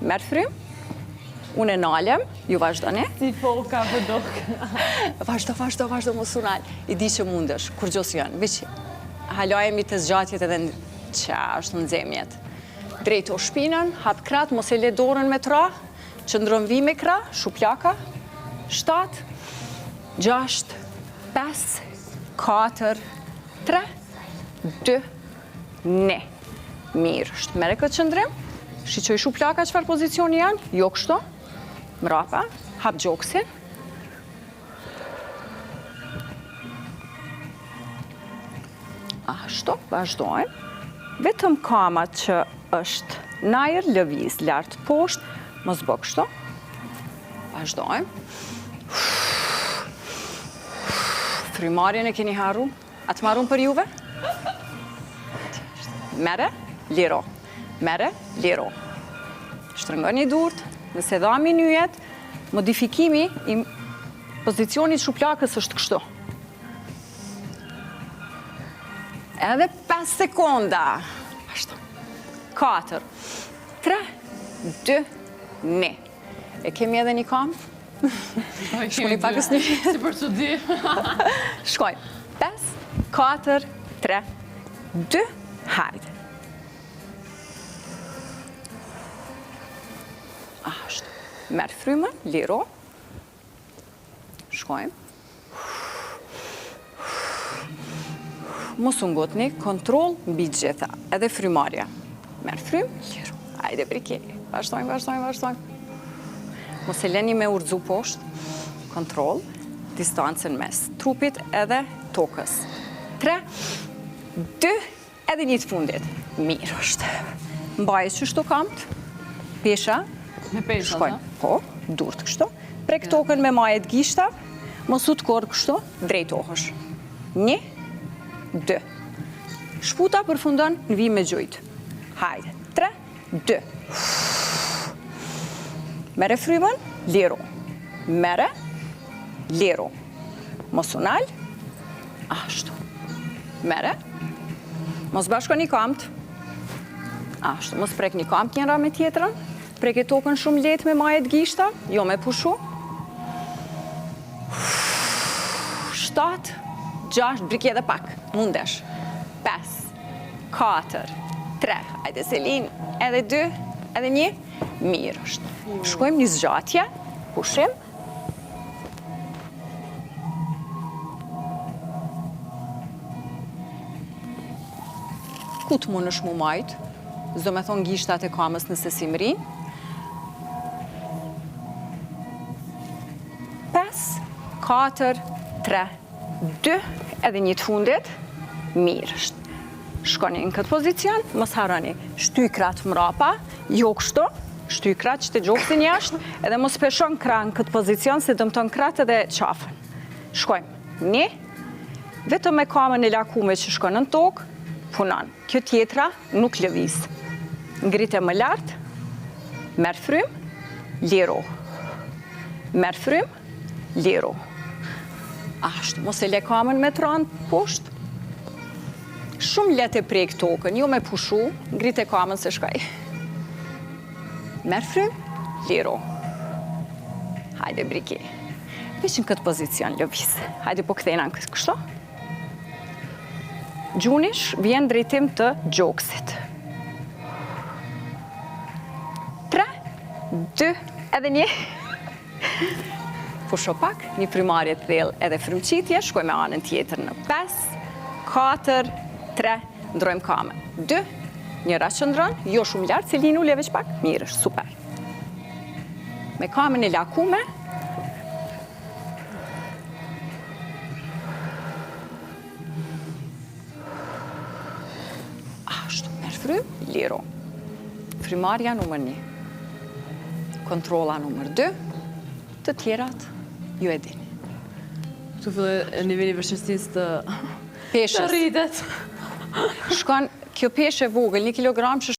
merë frym, unë e nalem, ju vazhdoni. Si foka përdok. Vazhdo, mos unal. I di që mundesh, kur gjosë janë. Vici, halojemi të zgjatjet edhe që është në zemjet. Drejto shpinën, hap krat, mos e le dorën me tra, qëndron vi me kra, shuplaka, 7, 6, 5, 4, 3, 2, 1. Mirë është. Mere këtë qëndrim, shiqoj shuplaka qëfar pozicioni janë, jo kështo, mrapa, hap gjoksin. Ashtu, vazhdojmë. Vetëm kama që është najer, lëviz, lartë poshtë, mos bë kështu. Vazhdojmë. Frymarrjen e keni harru? A të marrun për juve? Mere, liro. Mere, liro. Shtrëngoni durt, nëse dhami nyjet, modifikimi i pozicionit shuplakës është kështu. Edhe 5 sekonda. 4, 3, 2, 1. E kemi edhe një kam? Shkoni pakës një. Si për që di. Shkojnë. 5, 4, 3, 2, hajde. Ashtu. Merë frymën, liro. Shkojnë. Mos unë gotni, kontrol mbi gjitha, edhe frymarja. Merë frym, liro. Hajde brike. Vazhdojmë. Mos e leni me urdhzu poshtë. Kontrol, distancën mes trupit edhe tokës. 3, 2, edhe një të fundit. Mirë është. Mbaje që shto kamt, pesha. Me pesha, shkojnë. Po, durt kështu. Prek tokën me majet gishta, mos u të korë kështu, drejtohësh. 1, 2. Shputa përfundon në vi me gjujtë. Hajde. 3, 2. Mere frymën, liro. Mere, liro. Mos unal. Ashtu. Mere. Mos bashko një kamt. Ashtu. Mos prek një kamt njëra me tjetërën. Prek e tokën shumë letë me majet gishta. Jo me pushu. 7, 6, briki edhe pak. Mundesh. 5, 4, 3. Ajde Selin. Edhe 2, edhe 1. Mirë është. Shkojmë një zgjatje, pushim. Ku të mund është mu majtë? Zdo me thonë gishtat e kamës nëse si më rinë. 5, 4, 3, 2, edhe një të fundit. Mirë është. Shkoni në këtë pozicion, mos harroni. Shtyj krat mrapa, jo kështu. Shtyj krat që të gjoksin jashtë, edhe mos peshon kra në këtë pozicion, se dëmton krat edhe qafën. Shkojmë. 1, vetëm me kamën e lakume që shkon në tokë, punon. Kjo tjetra nuk lëviz. Ngrite më lartë, merë frym, liro. Merë frym, liro. Ashtu, mos e le kamën me tranë poshtë. Shumë letë e prek tokën, jo me pushu, ngrite kamën se shkaj. Merë frym, liro. Hajde briki. Veç në këtë pozicion lëviz. Hajde po këthejna në këtë kështo. Gjunish vjen drejtim të gjoksit. 3, 2, edhe 1. Pusho pak, një frymarrje të thellë edhe frymqitje, shkoj me anën tjetër në 5, 4, 3, ndrojmë kamën. 2, njëra qëndron, jo shumë lartë, Selin ule veç pak, mirë është, super. Me kamën e lakume, ashtu, merë frym, liro. Frymarrja numër 1. Kontrolla numër 2, të tjerat, ju e dini. Këtu fillë niveli vështirësisë të Peshës. rritet. Shkon, kjo peshë e vogël, 1 kilogram që